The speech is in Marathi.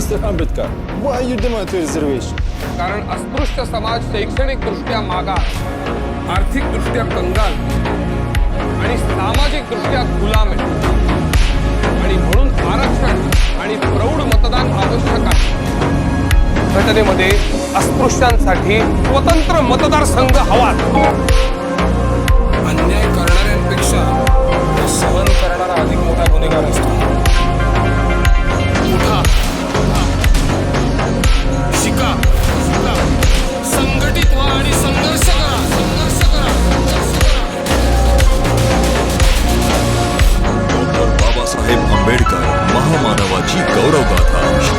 Mr. Ambedkar, why you demand a reservation? कारण अस्पृश्य समाज शैक्षणिक दृष्ट्या मागास, आर्थिक दृष्ट्या कंगाल आणि सामाजिक दृष्ट्या गुलाम आहे आणि म्हणून आरक्षण आणि प्रौढ मतदान आवश्यक आहे। घटनेमध्ये अस्पृश्यांसाठी स्वतंत्र मतदारसंघ हवा। अन्याय करणाऱ्यांपेक्षा सहन करणारा अधिक मोठा गुन्हेगार असतो। उठा, शिका, संघटित व्हा आणि संघर्ष करा, संघर्ष करा। डॉक्टर बाबासाहेब आंबेडकर महामानवाची गौरवगाथा।